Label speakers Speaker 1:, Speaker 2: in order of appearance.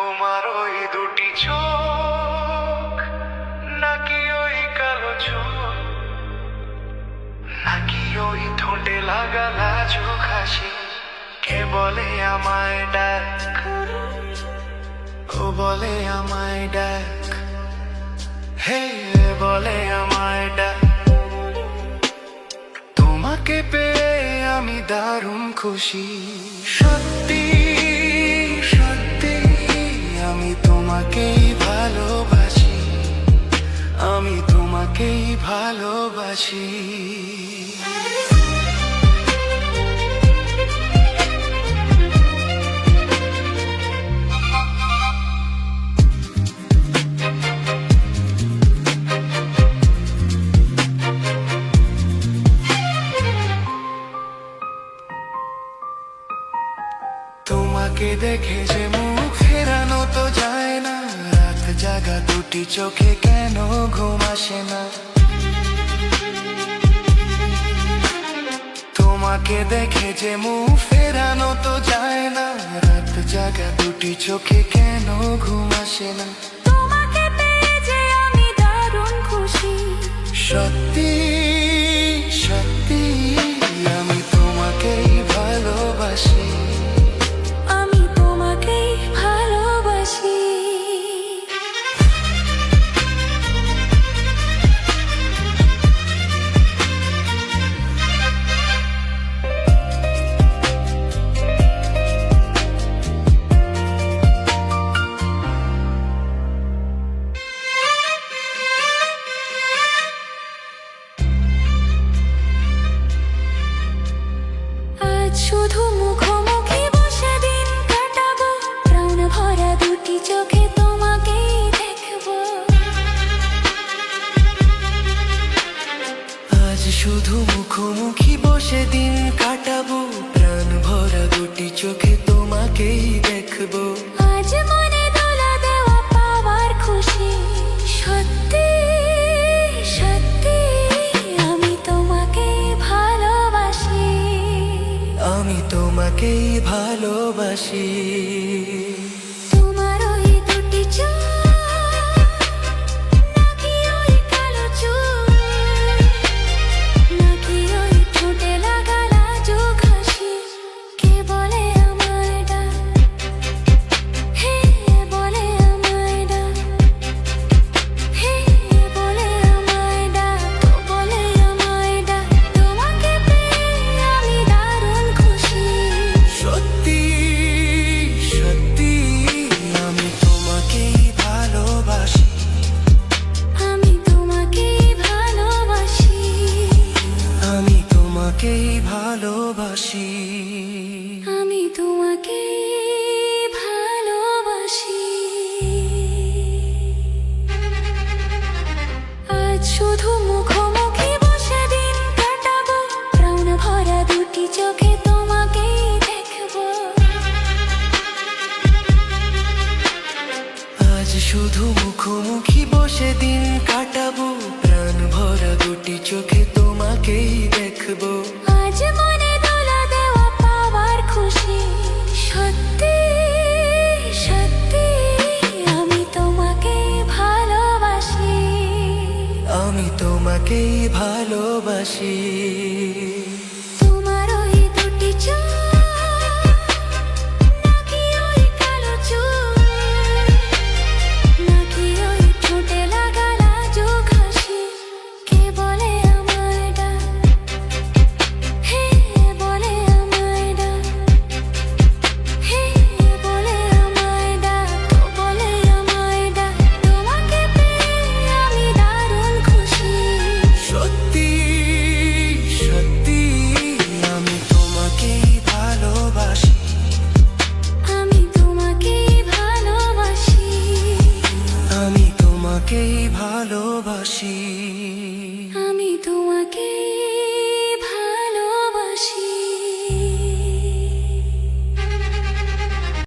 Speaker 1: তোমার ওই দুটি চোখ নাকি ওই কালো চোখ, নাকি ওই ঠোঁটে লাগা লাজুক হাসি, কে বলে আমায় ডাক, ও বলে আমায় ডাক, হে বলে আমায় ডাক। তোমাকে পেয়ে আমি দারুণ খুশি, সত্যি সত্যি আমি তোমাকেই ভালোবাসি, আমি তোমাকেই ভালোবাসি। তোমাকে দেখে যে মুখ ফেরানো তো যায় না, রাত জাগা দুটি চোখে কেন ঘুম আসে না। তোমাকে দেখে যে মুখ ফেরানো তো যায় না, রাত জাগা দুটি চোখে কেন ঘুম আসে না।
Speaker 2: তোমাকে পেয়ে যে আমি দারুণ খুশি,
Speaker 1: সত্যি সত্যি আমি তোমাকেই ভালোবাসি,
Speaker 2: আমি তোমাকেই ভালোবাসি। আজ শুধু মুখোমুখি বসে দিন কাটাবো, প্রাণ ভরা দুটি চোখে তোমাকেই দেখবো।
Speaker 1: আজ শুধু মুখোমুখি বসে দিন কাটাবো, প্রাণ ভরা দুটি চোখে তোমাকেই দেখবো।
Speaker 2: আজ মনে দোলা দেওয়া পাওয়ার খুশি, সত্যি সত্যি আমি তোমাকেই ভালোবাসি,
Speaker 1: আমি তোমাকেই ভালোবাসি।
Speaker 2: তোমার ওই দুটি চোখ নাকি ওই কালো চুল, নাকি ওই ঠোঁটে লাগা লাজুক হাসি, কে বলে আমায় ডাক, হে বলে আমায় ডাক, হে বলে আমায় ডাক, ও বলে আমায় ডাক। তোমাকে পেয়ে আমি দারুণ খুশি,
Speaker 1: সত্যি সত্যি আমি তোমাকেই ভালোবাসি,
Speaker 2: আমি তোমাকেই ভালোবাসি,
Speaker 1: আমি তোমাকেই ভালোবাসি।
Speaker 2: আমি তোমাকেই ভালোবাসি। আজ শুধু মুখোমুখি বসে দিন কাটাবো, প্রাণ ভরা দুটি চোখে তোমাকেই দেখবো।
Speaker 1: আজ শুধু মুখোমুখি বসে দিন কাটাবো, প্রাণ ভরা দুটি চোখে তোমাকেই দেখবো।
Speaker 2: আজ মনে দোলা দেওয়া পাওয়ার খুশি, সত্যি সত্যি আমি তোমাকেই ভালোবাসি,
Speaker 1: আমি তোমাকেই ভালোবাসি।
Speaker 2: তোমার ওই দুটি চোখ নাকি ওই কালো চুল, নাকি ওই ঠোঁটে লাগা লাজুক হাসি, কে বলে আমায় ডাক, হে বলে আমায় ডাক, হে বলে আমায় ডাক, ও বলে আমায় ডাক। তোমাকে পেয়ে আমি দারুণ খুশি,
Speaker 1: সত্যি সত্যি আমি তোমাকেই ভালোবাসি,
Speaker 2: আমি তোমাকেই ভালোবাসি,
Speaker 1: আমি তোমাকেই ভালোবাসি।